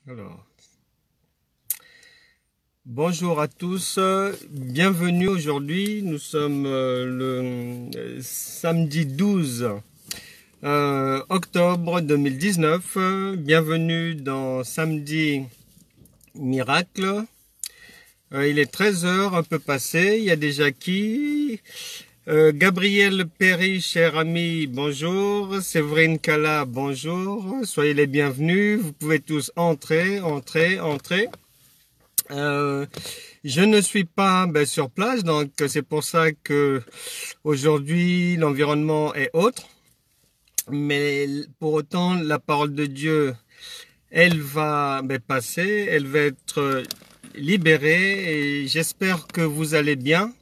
Alors, bonjour à tous, bienvenue aujourd'hui. Nous sommes le samedi 12 octobre 2019. Bienvenue dans Samedi Miracle. Il est 13 heures, un peu passé. Il y a déjà qui? Gabriel Perry, cher ami, bonjour. Séverine Cala, bonjour. Soyez les bienvenus. Vous pouvez tous entrer. Je ne suis pas sur place, donc c'est pour ça que aujourd'hui l'environnement est autre. Mais pour autant, la parole de Dieu, elle va passer, elle va être libérée et j'espère que vous allez bien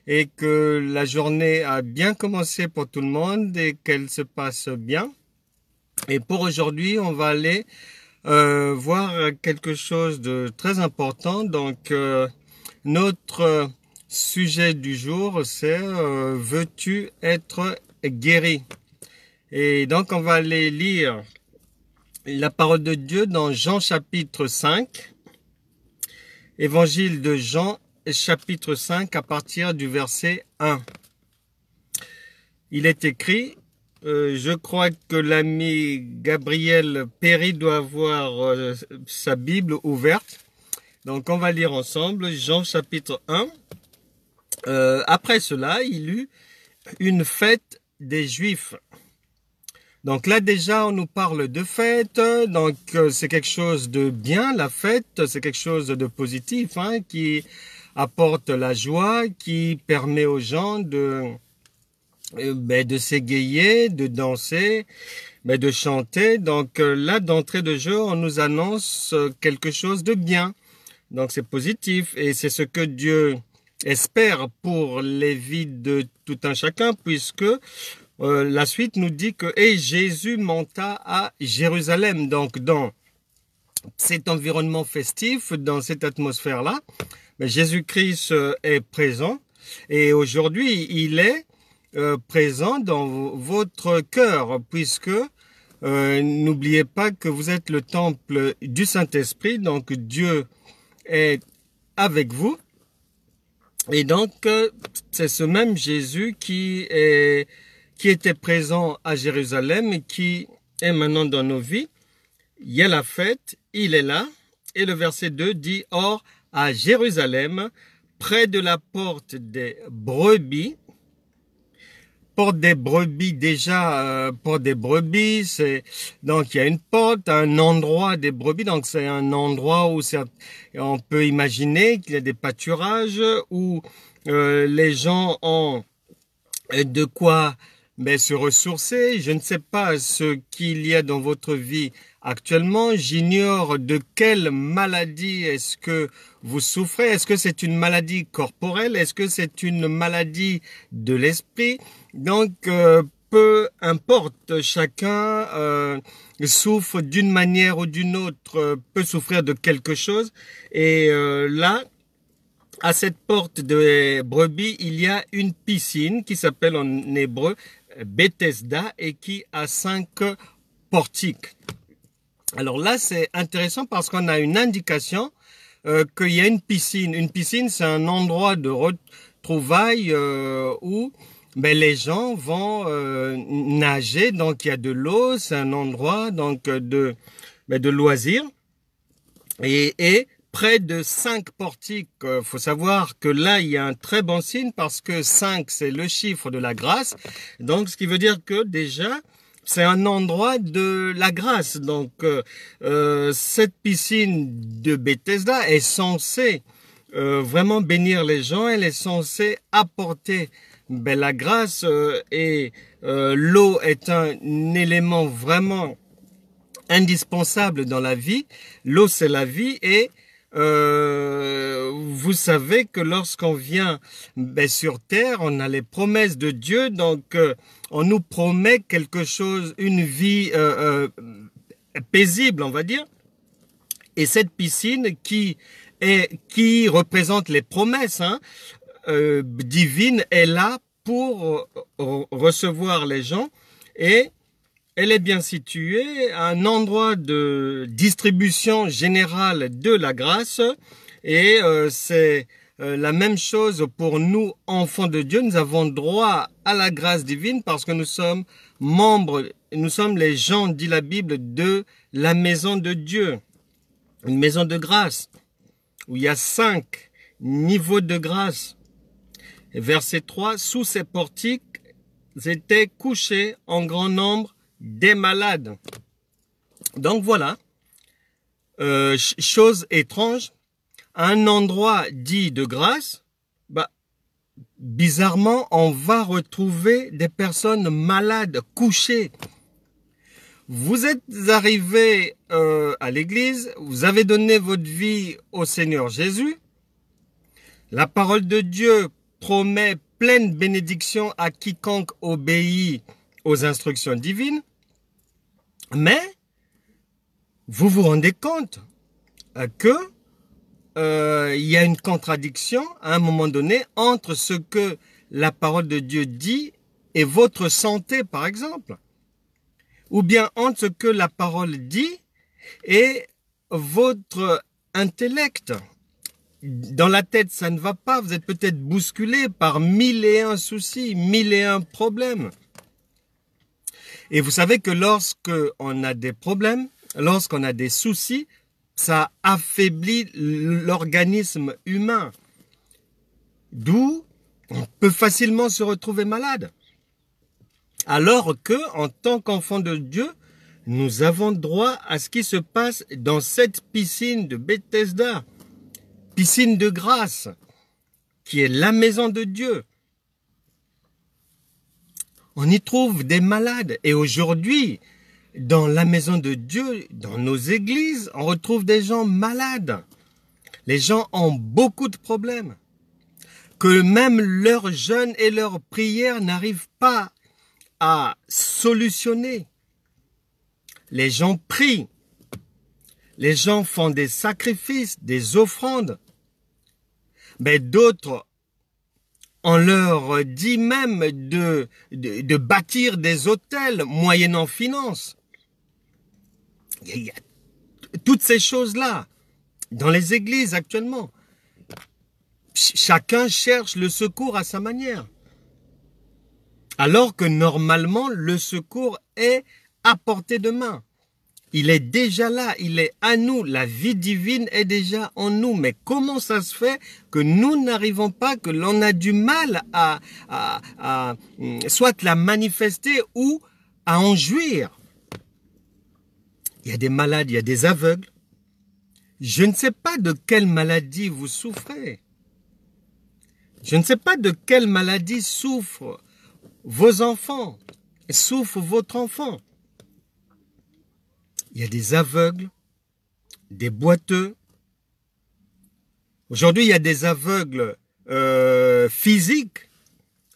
et que la journée a bien commencé pour tout le monde et qu'elle se passe bien. Et pour aujourd'hui, on va aller voir quelque chose de très important. Donc, notre sujet du jour, c'est veux-tu être guéri? Et donc, on va aller lire la parole de Dieu dans Jean chapitre 5, évangile de Jean chapitre 5 à partir du verset 1. Il est écrit, je crois que l'ami Gabriel Perry doit avoir sa Bible ouverte. Donc on va lire ensemble Jean chapitre 1. Après cela, il eut une fête des Juifs. Donc là déjà on nous parle de fête, donc c'est quelque chose de bien, la fête, c'est quelque chose de positif, qui apporte la joie, qui permet aux gens de s'égayer, de danser, de chanter. Donc là, d'entrée de jeu, on nous annonce quelque chose de bien. Donc c'est positif et c'est ce que Dieu espère pour les vies de tout un chacun, puisque la suite nous dit que et Jésus monta à Jérusalem. Donc dans cet environnement festif, dans cette atmosphère-là, Jésus-Christ est présent et aujourd'hui il est présent dans votre cœur, puisque n'oubliez pas que vous êtes le temple du Saint-Esprit, donc Dieu est avec vous. Et donc c'est ce même Jésus qui était présent à Jérusalem et qui est maintenant dans nos vies. Il y a la fête, il est là. Et le verset 2 dit, or à Jérusalem, près de la porte des brebis. Porte des brebis, déjà, porte des brebis, c'est donc il y a une porte, un endroit des brebis, donc c'est un endroit où on peut imaginer qu'il y a des pâturages où les gens ont de quoi se ressourcer. Je ne sais pas ce qu'il y a dans votre vie actuellement. J'ignore de quelle maladie est-ce que vous souffrez. Est-ce que c'est une maladie corporelle? Est-ce que c'est une maladie de l'esprit? Donc, peu importe, chacun souffre d'une manière ou d'une autre, peut souffrir de quelque chose. Et là, à cette porte de brebis, il y a une piscine qui s'appelle en hébreu Bethesda et qui a 5 portiques. Alors là, c'est intéressant parce qu'on a une indication qu'il y a une piscine. Une piscine, c'est un endroit de retrouvailles où les gens vont nager. Donc il y a de l'eau, c'est un endroit donc de loisirs. Et près de 5 portiques, faut savoir que là, il y a un très bon signe parce que 5, c'est le chiffre de la grâce. Donc, ce qui veut dire que déjà, c'est un endroit de la grâce. Donc, cette piscine de Bethesda est censée vraiment bénir les gens. Elle est censée apporter la grâce et l'eau est un élément vraiment indispensable dans la vie. L'eau, c'est la vie et vous savez que lorsqu'on vient sur terre, on a les promesses de Dieu, donc on nous promet quelque chose, une vie paisible, on va dire. Et cette piscine qui représente les promesses divines est là pour recevoir les gens et elle est bien située à un endroit de distribution générale de la grâce et c'est la même chose pour nous, enfants de Dieu. Nous avons droit à la grâce divine parce que nous sommes membres, nous sommes les gens, dit la Bible, de la maison de Dieu, une maison de grâce où il y a 5 niveaux de grâce. Et verset 3, sous ces portiques étaient couchés en grand nombre des malades. Donc voilà, chose étrange, un endroit dit de grâce, bizarrement, on va retrouver des personnes malades, couchées. Vous êtes arrivé à l'église, vous avez donné votre vie au Seigneur Jésus. La parole de Dieu promet pleine bénédiction à quiconque obéit aux instructions divines. Mais vous vous rendez compte que il y a une contradiction à un moment donné entre ce que la parole de Dieu dit et votre santé, par exemple. Ou bien entre ce que la parole dit et votre intellect. Dans la tête, ça ne va pas. Vous êtes peut-être bousculé par 1001 soucis, 1001 problèmes. Et vous savez que lorsqu'on a des problèmes, lorsqu'on a des soucis, ça affaiblit l'organisme humain. D'où on peut facilement se retrouver malade. Alors que, en tant qu'enfant de Dieu, nous avons droit à ce qui se passe dans cette piscine de Bethesda, piscine de grâce, qui est la maison de Dieu. On y trouve des malades. Et aujourd'hui, dans la maison de Dieu, dans nos églises, on retrouve des gens malades. Les gens ont beaucoup de problèmes. Que même leurs jeûnes et leurs prières n'arrivent pas à solutionner. Les gens prient. Les gens font des sacrifices, des offrandes. Mais d'autres, on leur dit même de bâtir des hôtels moyennant finance. Il y a toutes ces choses-là dans les églises actuellement. Chacun cherche le secours à sa manière. Alors que normalement, le secours est à portée de main. Il est déjà là, il est à nous. La vie divine est déjà en nous. Mais comment ça se fait que nous n'arrivons pas, que l'on a du mal à soit la manifester ou à en jouir? Il y a des malades, il y a des aveugles. Je ne sais pas de quelle maladie vous souffrez. Je ne sais pas de quelle maladie souffrent vos enfants, souffre votre enfant. Il y a des aveugles, des boiteux. Aujourd'hui, il y a des aveugles physiques,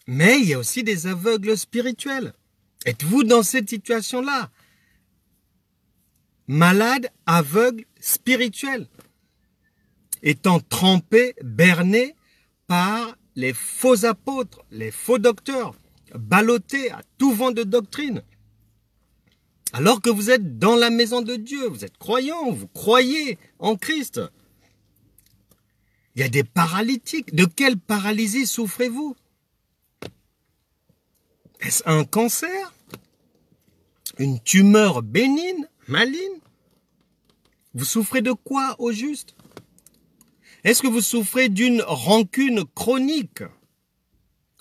mais il y a aussi des aveugles spirituels. Êtes-vous dans cette situation-là? Malade, aveugle, spirituel, étant trempé, berné par les faux apôtres, les faux docteurs, ballottés à tout vent de doctrine. Alors que vous êtes dans la maison de Dieu, vous êtes croyant, vous croyez en Christ. Il y a des paralytiques. De quelle paralysie souffrez-vous? Est-ce un cancer? Une tumeur bénigne, maligne? Vous souffrez de quoi au juste? Est-ce que vous souffrez d'une rancune chronique?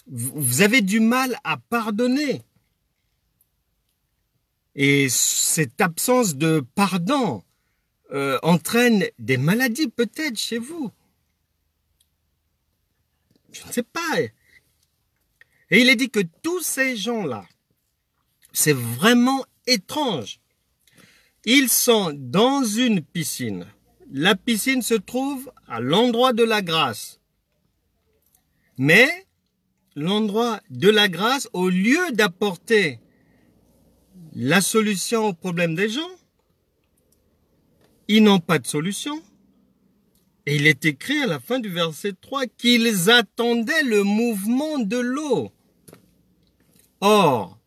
Vous avez du mal à pardonner. Et cette absence de pardon entraîne des maladies peut-être chez vous. Je ne sais pas. Et il est dit que tous ces gens-là, c'est vraiment étrange. Ils sont dans une piscine. La piscine se trouve à l'endroit de la grâce. Mais l'endroit de la grâce, au lieu d'apporter la solution au problème des gens, ils n'ont pas de solution. Et il est écrit à la fin du verset 3 qu'ils attendaient le mouvement de l'eau. Or,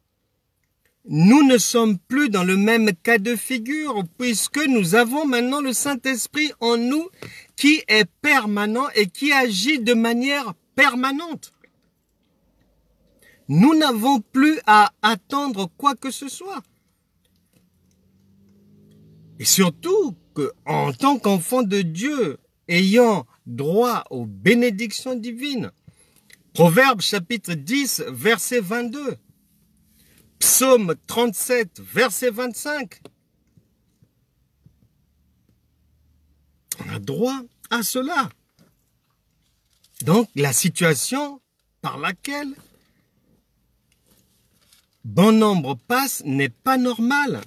nous ne sommes plus dans le même cas de figure puisque nous avons maintenant le Saint-Esprit en nous qui est permanent et qui agit de manière permanente. Nous n'avons plus à attendre quoi que ce soit. Et surtout qu'en tant qu'enfant de Dieu, ayant droit aux bénédictions divines, Proverbes chapitre 10, verset 22, Psaume 37, verset 25, on a droit à cela. Donc la situation par laquelle bon nombre passe n'est pas normale.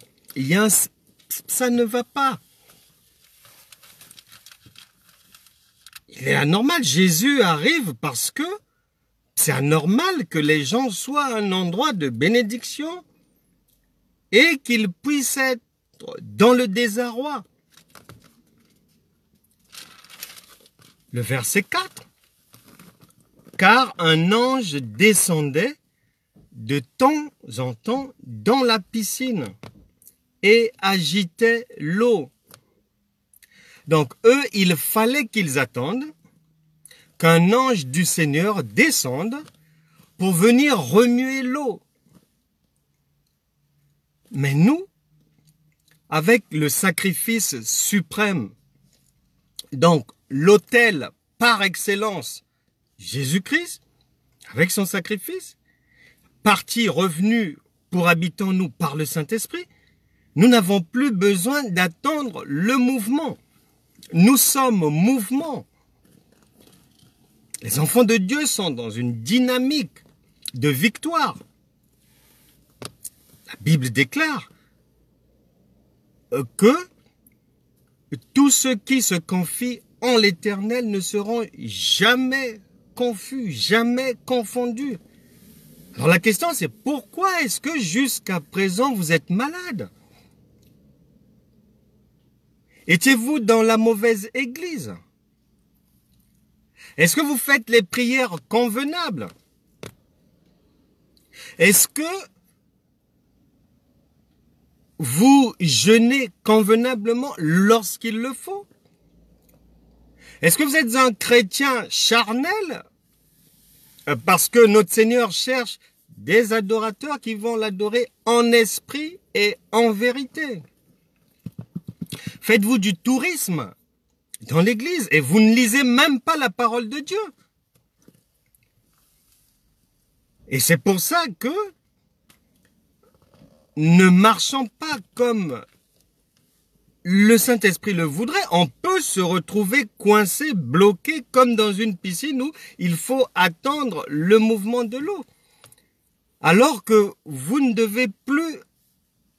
Ça ne va pas. Il est anormal. Jésus arrive parce que c'est anormal que les gens soient à un endroit de bénédiction et qu'ils puissent être dans le désarroi. Le verset 4. Car un ange descendait de temps en temps dans la piscine et agitait l'eau. Donc eux, il fallait qu'ils attendent qu'un ange du Seigneur descende pour venir remuer l'eau. Mais nous, avec le sacrifice suprême, donc l'autel par excellence, Jésus-Christ, avec son sacrifice, parti, revenu pour habiter en nous par le Saint-Esprit, nous n'avons plus besoin d'attendre le mouvement. Nous sommes mouvement. Les enfants de Dieu sont dans une dynamique de victoire. La Bible déclare que tous ceux qui se confient en l'Éternel ne seront jamais confus, jamais confondus. Alors la question c'est pourquoi est-ce que jusqu'à présent vous êtes malade? Étiez-vous dans la mauvaise église? Est-ce que vous faites les prières convenables? Est-ce que vous jeûnez convenablement lorsqu'il le faut? Est-ce que vous êtes un chrétien charnel? Parce que notre Seigneur cherche des adorateurs qui vont l'adorer en esprit et en vérité. Faites-vous du tourisme dans l'église et vous ne lisez même pas la parole de Dieu. Et c'est pour ça que, ne marchant pas comme le Saint-Esprit le voudrait, on peut se retrouver coincé, bloqué, comme dans une piscine où il faut attendre le mouvement de l'eau. Alors que vous ne devez plus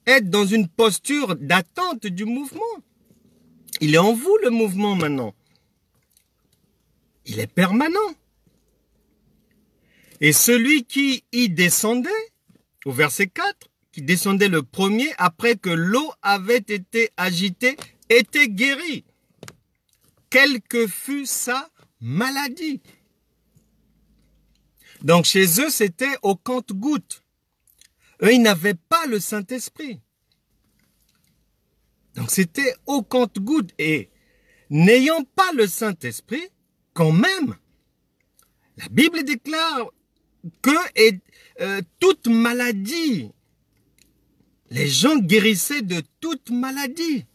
être dans une posture d'attente du mouvement. Il est en vous le mouvement maintenant. Il est permanent. Et celui qui y descendait, au verset 4, qui descendait le premier après que l'eau avait été agitée, était guéri, quelle que fût sa maladie. Donc chez eux, c'était au compte-gouttes. Eux, ils n'avaient pas le Saint-Esprit. Donc c'était au compte-gouttes. Et n'ayant pas le Saint-Esprit, quand même, la Bible déclare que toute maladie, les gens guérissaient de toute maladie.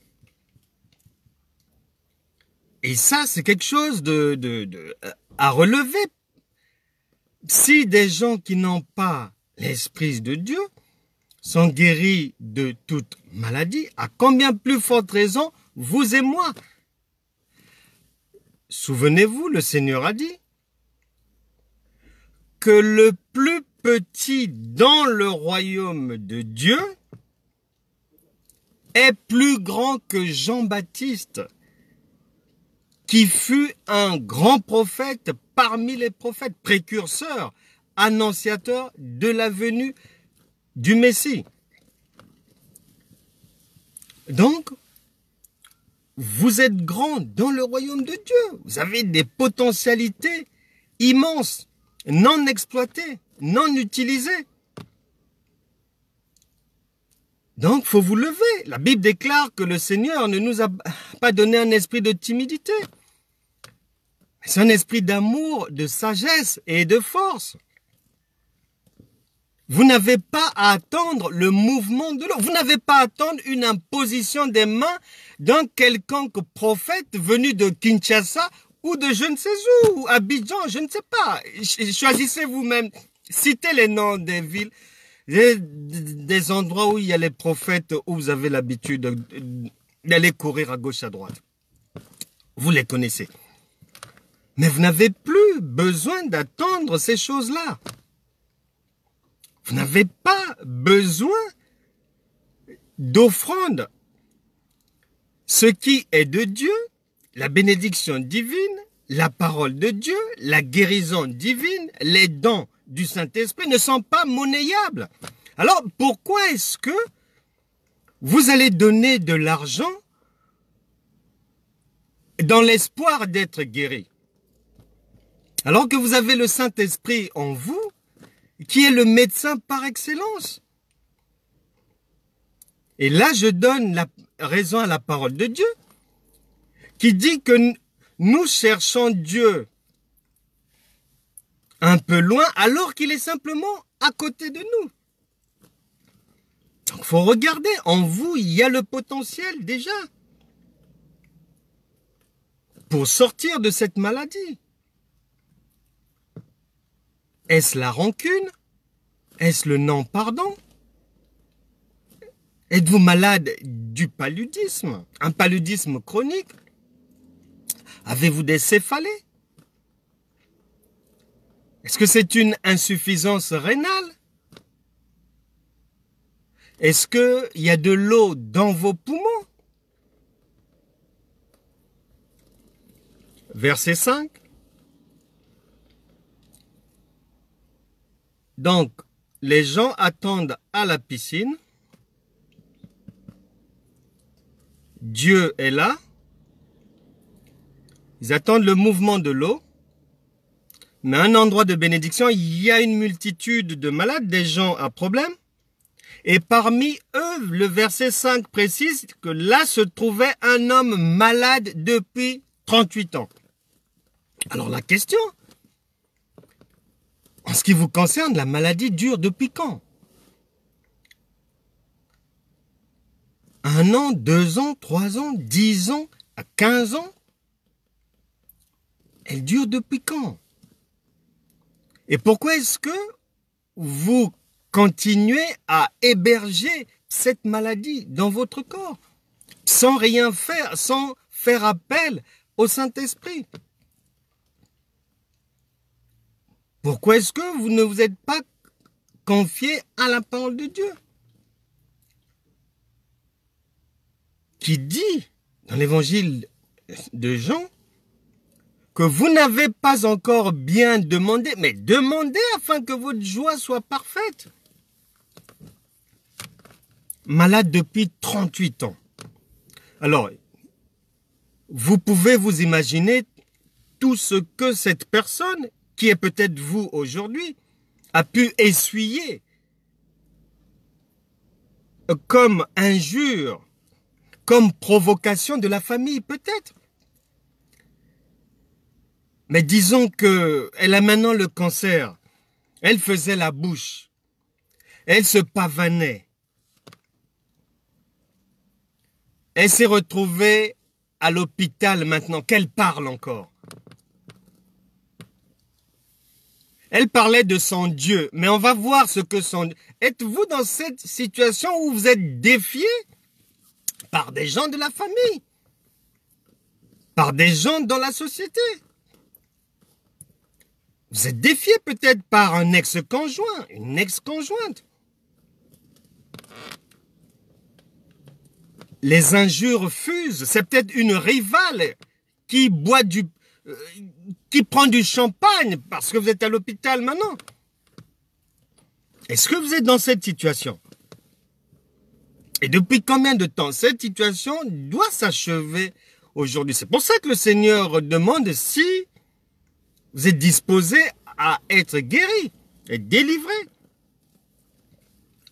Et ça, c'est quelque chose à relever. Si des gens qui n'ont pas l'Esprit de Dieu sont guéris de toute maladie, à combien plus forte raison, vous et moi? Souvenez-vous, le Seigneur a dit que le plus petit dans le royaume de Dieu est plus grand que Jean-Baptiste, qui fut un grand prophète parmi les prophètes, précurseur, annonciateur de la venue du Messie. Donc, vous êtes grand dans le royaume de Dieu. Vous avez des potentialités immenses, non exploitées, non utilisées. Donc, faut vous lever. La Bible déclare que le Seigneur ne nous a pas donné un esprit de timidité. C'est un esprit d'amour, de sagesse et de force. Vous n'avez pas à attendre le mouvement de l'eau. Vous n'avez pas à attendre une imposition des mains d'un quelconque prophète venu de Kinshasa ou de je ne sais où, ou Abidjan, je ne sais pas. Choisissez vous-même. Citez les noms des villes, des endroits où il y a les prophètes, où vous avez l'habitude d'aller courir à gauche, à droite. Vous les connaissez. Mais vous n'avez plus besoin d'attendre ces choses-là. Vous n'avez pas besoin d'offrande. Ce qui est de Dieu, la bénédiction divine, la parole de Dieu, la guérison divine, les dons du Saint-Esprit ne sont pas monnayables. Alors, pourquoi est-ce que vous allez donner de l'argent dans l'espoir d'être guéri? Alors que vous avez le Saint-Esprit en vous, qui est le médecin par excellence. Et là, je donne la raison à la parole de Dieu, qui dit que nous cherchons Dieu un peu loin, alors qu'il est simplement à côté de nous. Donc, il faut regarder, en vous, il y a le potentiel déjà pour sortir de cette maladie. Est-ce la rancune? Est-ce le non-pardon? Êtes-vous malade du paludisme? Un paludisme chronique? Avez-vous des céphalées? Est-ce que c'est une insuffisance rénale? Est-ce qu'il y a de l'eau dans vos poumons? Verset 5. Donc, les gens attendent à la piscine. Dieu est là. Ils attendent le mouvement de l'eau. Mais à un endroit de bénédiction, il y a une multitude de malades, des gens à problème. Et parmi eux, le verset 5 précise que là se trouvait un homme malade depuis 38 ans. Alors la question, en ce qui vous concerne, la maladie dure depuis quand? 1 an, 2 ans, 3 ans, 10 ans, 15 ans? Elle dure depuis quand? Et pourquoi est-ce que vous continuez à héberger cette maladie dans votre corps sans rien faire, sans faire appel au Saint-Esprit? Pourquoi est-ce que vous ne vous êtes pas confié à la parole de Dieu, qui dit dans l'évangile de Jean que vous n'avez pas encore bien demandé, mais demandez afin que votre joie soit parfaite. Malade depuis 38 ans. Alors, vous pouvez vous imaginer tout ce que cette personne, qui est peut-être vous aujourd'hui, a pu essuyer comme injure, comme provocation de la famille, peut-être. Mais disons qu'elle a maintenant le cancer. Elle faisait la bouche. Elle se pavanait. Elle s'est retrouvée à l'hôpital maintenant, qu'elle parle encore. Elle parlait de son Dieu, mais on va voir ce que son Dieu... Êtes-vous dans cette situation où vous êtes défié par des gens de la famille, par des gens dans la société? Vous êtes défié peut-être par un ex-conjoint, une ex-conjointe. Les injures fusent. C'est peut-être une rivale qui boit qui prend du champagne parce que vous êtes à l'hôpital maintenant. Est-ce que vous êtes dans cette situation? Et depuis combien de temps cette situation doit s'achever aujourd'hui? C'est pour ça que le Seigneur demande si vous êtes disposé à être guéri et délivré.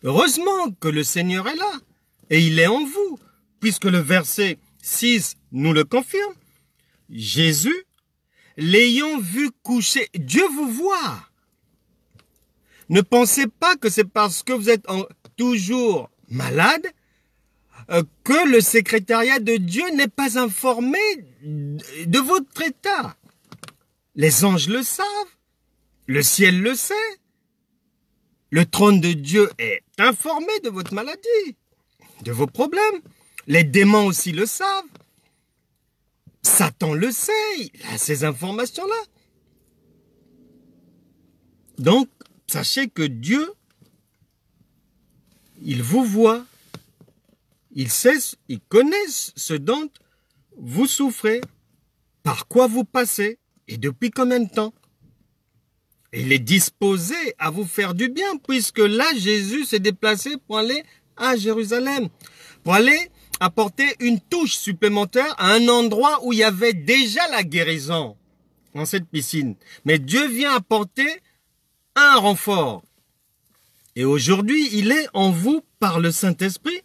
Heureusement que le Seigneur est là. et il est en vous, puisque le verset 6 nous le confirme. Jésus, l'ayant vu coucher, Dieu vous voit. Ne pensez pas que c'est parce que vous êtes toujours malade que le secrétariat de Dieu n'est pas informé de votre état. Les anges le savent, le ciel le sait, le trône de Dieu est informé de votre maladie, de vos problèmes. Les démons aussi le savent. Satan le sait, il a ces informations-là. Donc, sachez que Dieu, il vous voit, il sait, il connaît ce dont vous souffrez, par quoi vous passez et depuis combien de temps. Et il est disposé à vous faire du bien, puisque là, Jésus s'est déplacé pour aller à Jérusalem, pour aller apporter une touche supplémentaire à un endroit où il y avait déjà la guérison, dans cette piscine. Mais Dieu vient apporter un renfort. Et aujourd'hui, il est en vous par le Saint-Esprit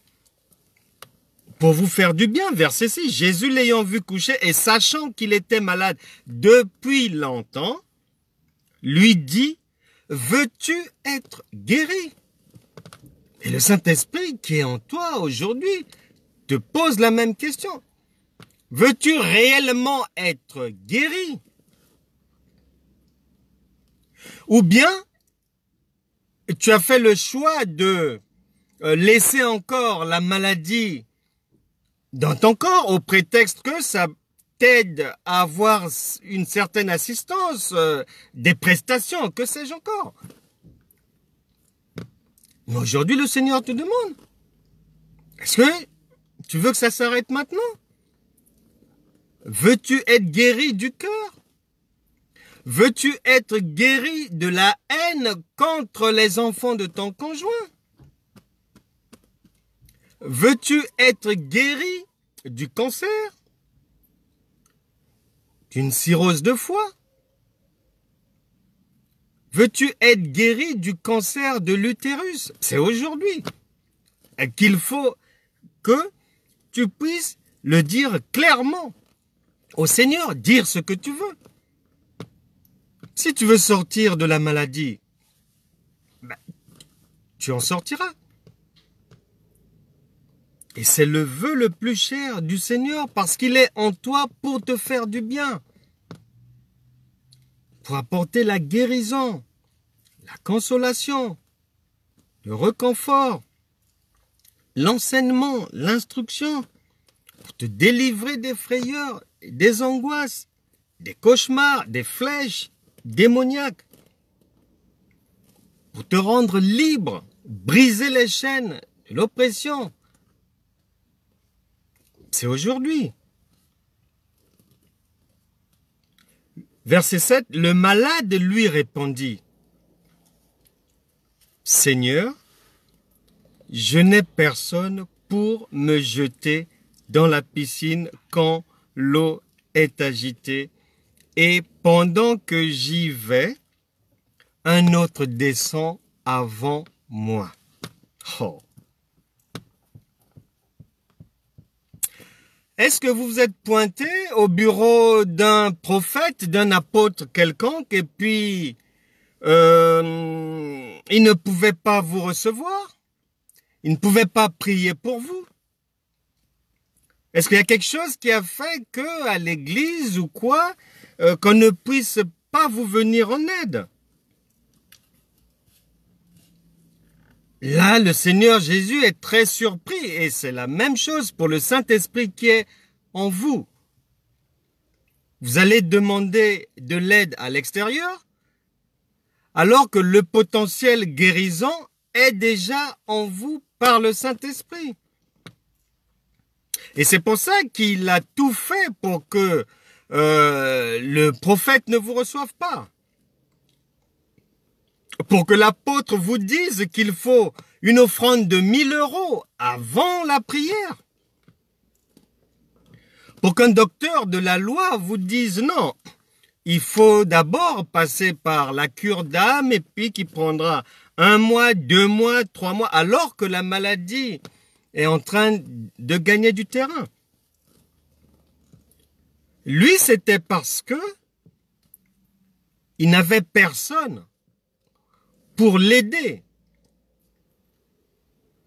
pour vous faire du bien. Verset 6, Jésus l'ayant vu coucher et sachant qu'il était malade depuis longtemps, lui dit, veux-tu être guéri? Et le Saint-Esprit qui est en toi aujourd'hui te pose la même question. Veux-tu réellement être guéri? Ou bien, tu as fait le choix de laisser encore la maladie dans ton corps au prétexte que ça t'aide à avoir une certaine assistance, des prestations, que sais-je encore. Mais aujourd'hui, le Seigneur te demande, est-ce que tu veux que ça s'arrête maintenant? Veux-tu être guéri du cœur? Veux-tu être guéri de la haine contre les enfants de ton conjoint? Veux-tu être guéri du cancer? D'une cirrhose de foie? Veux-tu être guéri du cancer de l'utérus? C'est aujourd'hui qu'il faut que tu puisses le dire clairement au Seigneur, dire ce que tu veux. Si tu veux sortir de la maladie, ben, tu en sortiras. Et c'est le vœu le plus cher du Seigneur parce qu'il est en toi pour te faire du bien, pour apporter la guérison, la consolation, le réconfort, l'enseignement, l'instruction, pour te délivrer des frayeurs, des angoisses, des cauchemars, des flèches démoniaques, pour te rendre libre, briser les chaînes de l'oppression. C'est aujourd'hui. Verset 7, le malade lui répondit, Seigneur, je n'ai personne pour me jeter dans la piscine quand l'eau est agitée, et pendant que j'y vais, un autre descend avant moi. Oh. Est-ce que vous vous êtes pointé au bureau d'un prophète, d'un apôtre quelconque, et puis il ne pouvait pas vous recevoir? Il ne pouvait pas prier pour vous? Est-ce qu'il y a quelque chose qui a fait que à l'église ou quoi, qu'on ne puisse pas vous venir en aide? Là, le Seigneur Jésus est très surpris et c'est la même chose pour le Saint-Esprit qui est en vous. Vous allez demander de l'aide à l'extérieur alors que le potentiel guérison est déjà en vous par le Saint-Esprit. Et c'est pour ça qu'il a tout fait pour que le prophète ne vous reçoive pas. Pour que l'apôtre vous dise qu'il faut une offrande de 1000 € avant la prière. Pour qu'un docteur de la loi vous dise non, il faut d'abord passer par la cure d'âme et puis qui prendra 1 mois, 2 mois, 3 mois, alors que la maladie est en train de gagner du terrain. Lui, c'était parce que il n'avait personne pour l'aider.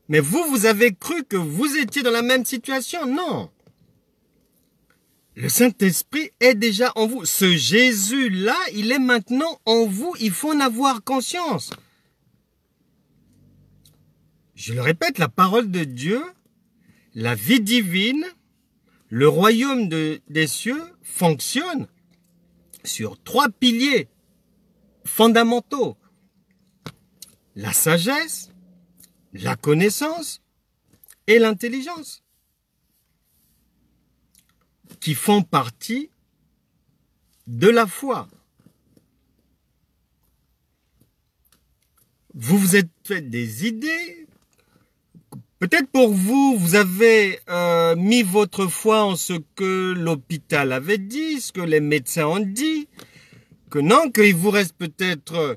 Mais vous, vous avez cru que vous étiez dans la même situation? Non. Le Saint-Esprit est déjà en vous. Ce Jésus-là, il est maintenant en vous. Il faut en avoir conscience. Je le répète, la parole de Dieu, la vie divine, le royaume des cieux fonctionne sur 3 piliers fondamentaux. La sagesse, la connaissance et l'intelligence, qui font partie de la foi. Vous vous êtes fait des idées. Peut-être pour vous, vous avez mis votre foi en ce que l'hôpital avait dit, ce que les médecins ont dit, que non, qu'il vous reste peut-être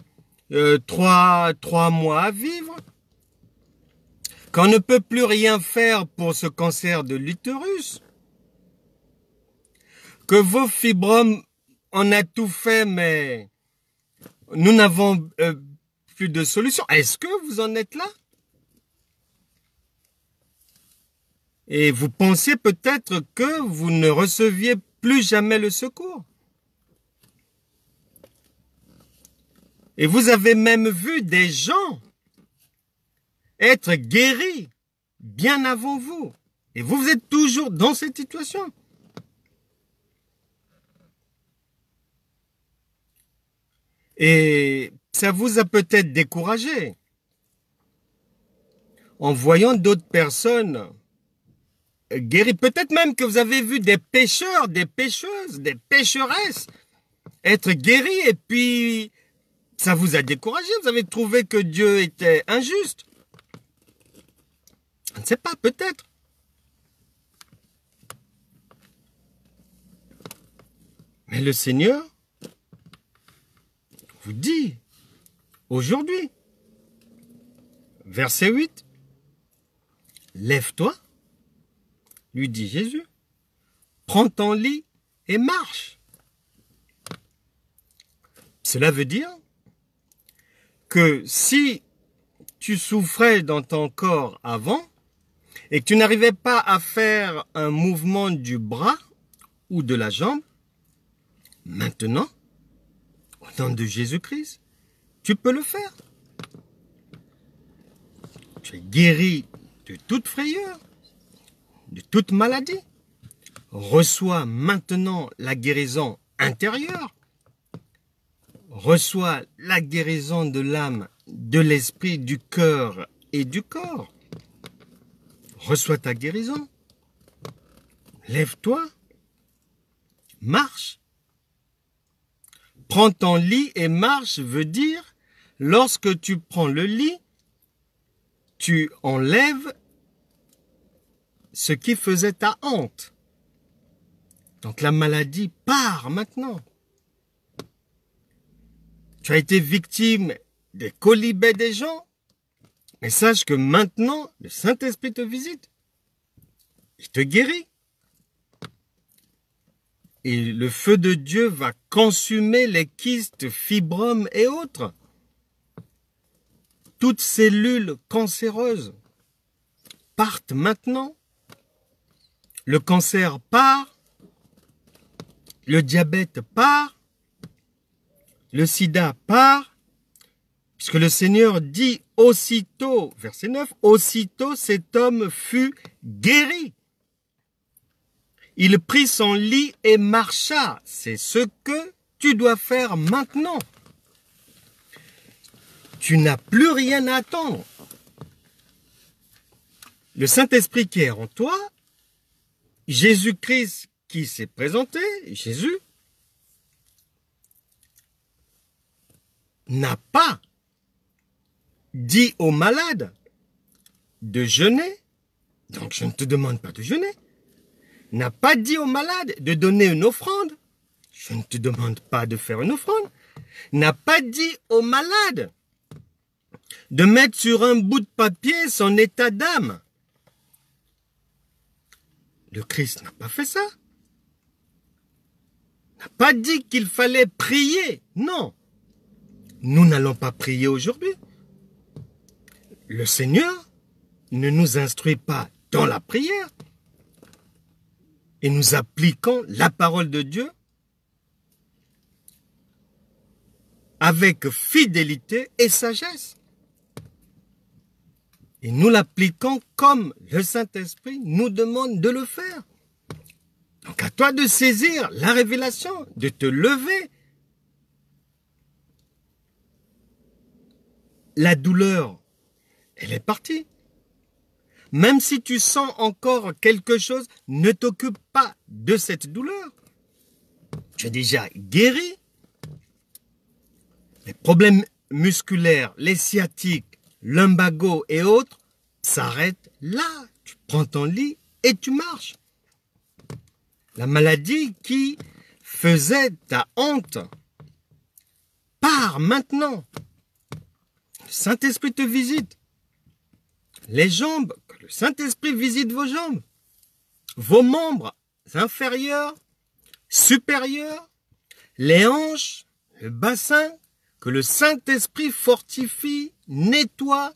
3 mois à vivre, qu'on ne peut plus rien faire pour ce cancer de l'utérus, que vos fibromes, on a tout fait, mais nous n'avons plus de solution. Est-ce que vous en êtes là? Et vous pensiez peut-être que vous ne receviez plus jamais le secours. Et vous avez même vu des gens être guéris bien avant vous. Et vous êtes toujours dans cette situation. Et ça vous a peut-être découragé en voyant d'autres personnes guéries. Peut-être même que vous avez vu des pécheurs, des pécheuses, des pécheresses être guéris et puis ça vous a découragé. Vous avez trouvé que Dieu était injuste. Je ne sais pas, peut-être. Mais le Seigneur vous dit aujourd'hui, verset 8, lève-toi, lui dit Jésus, prends ton lit et marche. Cela veut dire que si tu souffrais dans ton corps avant et que tu n'arrivais pas à faire un mouvement du bras ou de la jambe, maintenant, au nom de Jésus-Christ, tu peux le faire. Tu es guéri de toute frayeur, de toute maladie. Reçois maintenant la guérison intérieure. Reçois la guérison de l'âme, de l'esprit, du cœur et du corps. Reçois ta guérison. Lève-toi. Marche. Prends ton lit et marche veut dire, lorsque tu prends le lit, tu enlèves ce qui faisait ta honte. Donc la maladie part maintenant. Tu as été victime des colibets des gens, mais sache que maintenant, le Saint-Esprit te visite. Il te guérit. Et le feu de Dieu va consumer les kystes, fibromes et autres. Toutes cellules cancéreuses partent maintenant. Le cancer part. Le diabète part. Le sida part. Puisque le Seigneur dit aussitôt, verset 9, aussitôt cet homme fut guéri. Il prit son lit et marcha. C'est ce que tu dois faire maintenant. Tu n'as plus rien à attendre. Le Saint-Esprit qui est en toi, Jésus-Christ qui s'est présenté, Jésus, n'a pas dit aux malades de jeûner, donc je ne te demande pas de jeûner, n'a pas dit aux malades de donner une offrande, je ne te demande pas de faire une offrande, n'a pas dit aux malades de mettre sur un bout de papier son état d'âme, Le Christ n'a pas fait ça. Il n'a pas dit qu'il fallait prier. Non. Nous n'allons pas prier aujourd'hui. Le Seigneur ne nous instruit pas dans la prière. Et nous appliquons la parole de Dieu avec fidélité et sagesse. Et nous l'appliquons comme le Saint-Esprit nous demande de le faire. Donc à toi de saisir la révélation, de te lever. La douleur, elle est partie. Même si tu sens encore quelque chose, ne t'occupe pas de cette douleur. Tu es déjà guéri. Les problèmes musculaires, les sciatiques, lumbago et autres s'arrêtent là. Tu prends ton lit et tu marches. La maladie qui faisait ta honte part maintenant. Le Saint-Esprit te visite. Les jambes, que le Saint-Esprit visite vos jambes. Vos membres inférieurs, supérieurs, les hanches, le bassin, que le Saint-Esprit fortifie, nettoie,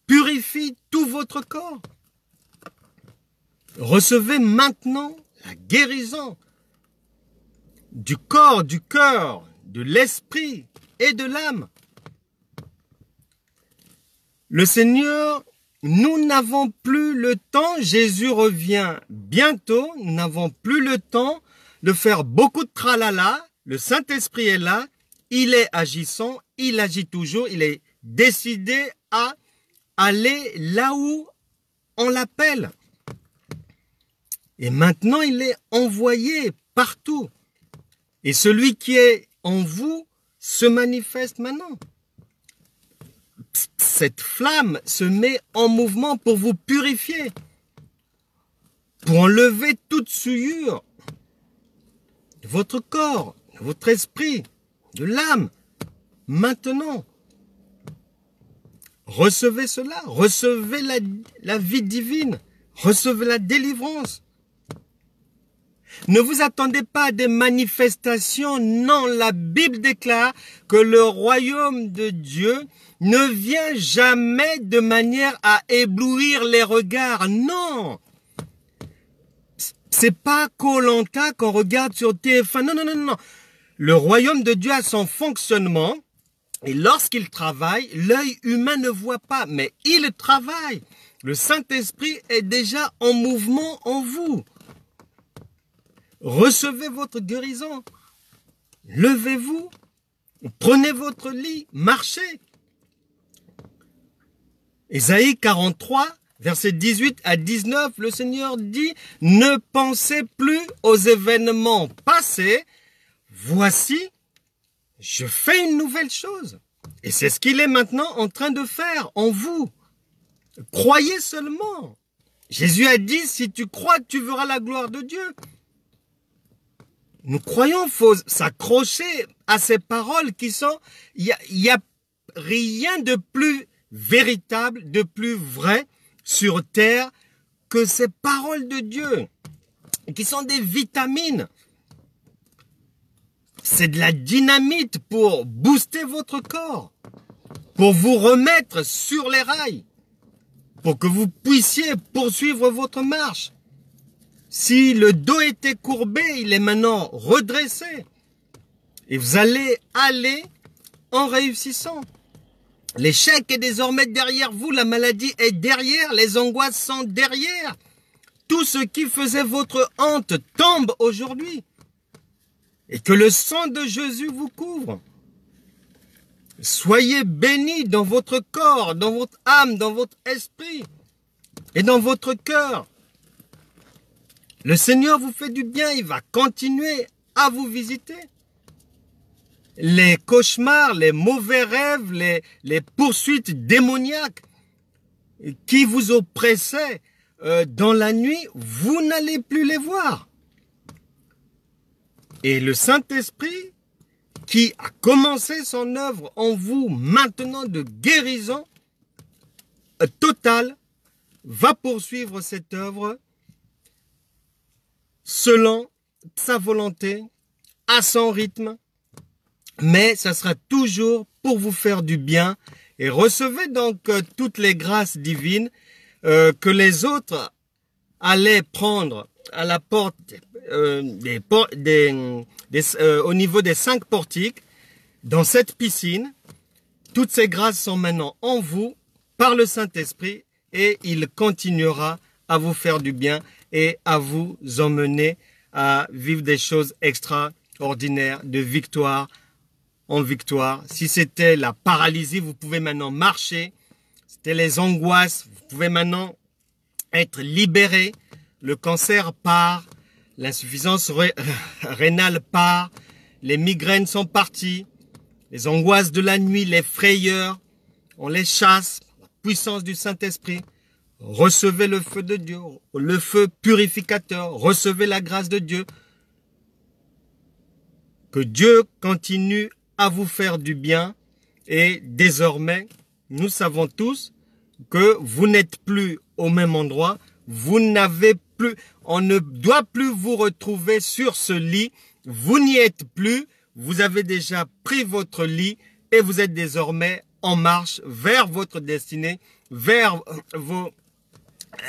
purifie tout votre corps. Recevez maintenant la guérison du corps, du cœur, de l'esprit et de l'âme. Le Seigneur, nous n'avons plus le temps, Jésus revient bientôt, nous n'avons plus le temps de faire beaucoup de tralala, le Saint-Esprit est là, il est agissant, il agit toujours, il est décidé à aller là où on l'appelle. Et maintenant, il est envoyé partout. Et celui qui est en vous se manifeste maintenant. Cette flamme se met en mouvement pour vous purifier, pour enlever toute souillure de votre corps, de votre esprit, de l'âme. Maintenant, recevez cela, recevez la vie divine, recevez la délivrance. Ne vous attendez pas à des manifestations, non, la Bible déclare que le royaume de Dieu ne vient jamais de manière à éblouir les regards, non. C'est pas Koh-Lanta qu'on regarde sur TF1, non, non, non, non. Le royaume de Dieu a son fonctionnement et lorsqu'il travaille, l'œil humain ne voit pas, mais il travaille. Le Saint-Esprit est déjà en mouvement en vous. Recevez votre guérison. Levez-vous. Prenez votre lit. Marchez. Ésaïe 43, versets 18 à 19, le Seigneur dit, « Ne pensez plus aux événements passés. Voici, je fais une nouvelle chose. » Et c'est ce qu'il est maintenant en train de faire en vous. Croyez seulement. Jésus a dit, si tu crois, tu verras la gloire de Dieu. Nous croyons, il faut s'accrocher à ces paroles qui sont... Il y a rien de plus véritable, de plus vrai sur terre que ces paroles de Dieu, qui sont des vitamines. C'est de la dynamite pour booster votre corps, pour vous remettre sur les rails, pour que vous puissiez poursuivre votre marche. Si le dos était courbé, il est maintenant redressé. Et vous allez aller en réussissant. L'échec est désormais derrière vous, la maladie est derrière, les angoisses sont derrière. Tout ce qui faisait votre honte tombe aujourd'hui. Et que le sang de Jésus vous couvre. Soyez bénis dans votre corps, dans votre âme, dans votre esprit et dans votre cœur. Le Seigneur vous fait du bien, il va continuer à vous visiter. Les cauchemars, les mauvais rêves, les poursuites démoniaques qui vous oppressaient dans la nuit, vous n'allez plus les voir. Et le Saint-Esprit, qui a commencé son œuvre en vous maintenant de guérison totale, va poursuivre cette œuvre selon sa volonté, à son rythme, mais ça sera toujours pour vous faire du bien. Et recevez donc toutes les grâces divines que les autres allaient prendre à la porte au niveau des 5 portiques. Dans cette piscine, toutes ces grâces sont maintenant en vous par le Saint-Esprit et il continuera à vous faire du bien et à vous emmener à vivre des choses extraordinaires, de victoire en victoire. Si c'était la paralysie, vous pouvez maintenant marcher. C'était les angoisses, vous pouvez maintenant être libéré. Le cancer part, l'insuffisance rénale part, les migraines sont parties, les angoisses de la nuit, les frayeurs, on les chasse, la puissance du Saint-Esprit. Recevez le feu de Dieu, le feu purificateur, recevez la grâce de Dieu. Que Dieu continue à vous faire du bien et désormais, nous savons tous que vous n'êtes plus au même endroit, vous n'avez plus, on ne doit plus vous retrouver sur ce lit, vous n'y êtes plus, vous avez déjà pris votre lit et vous êtes désormais en marche vers votre destinée, vers vos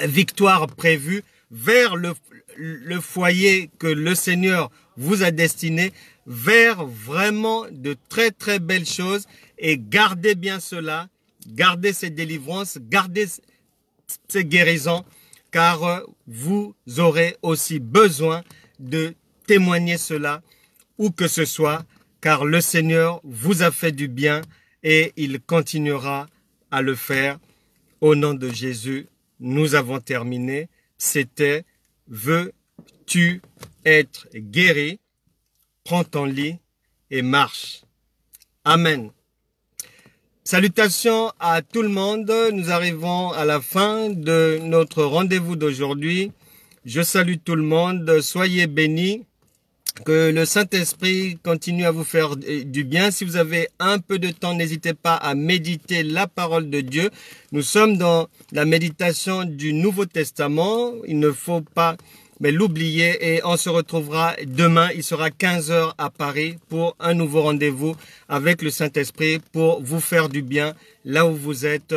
victoires prévues, vers le foyer que le Seigneur vous a destiné, vers vraiment de très très belles choses et gardez bien cela, gardez ces délivrances, gardez ces guérisons car vous aurez aussi besoin de témoigner cela où que ce soit car le Seigneur vous a fait du bien et il continuera à le faire. Au nom de Jésus, nous avons terminé. C'était « Veux-tu être guéri ?» Prends ton lit et marche. Amen. Salutations à tout le monde. Nous arrivons à la fin de notre rendez-vous d'aujourd'hui. Je salue tout le monde. Soyez bénis. Que le Saint-Esprit continue à vous faire du bien. Si vous avez un peu de temps, n'hésitez pas à méditer la parole de Dieu. Nous sommes dans la méditation du Nouveau Testament. Il ne faut pas l'oublier et on se retrouvera demain. Il sera 15 h à Paris pour un nouveau rendez-vous avec le Saint-Esprit pour vous faire du bien là où vous êtes.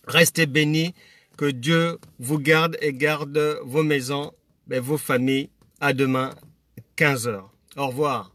Restez bénis. Que Dieu vous garde et garde vos maisons, vos familles. À demain. 15 h. Au revoir.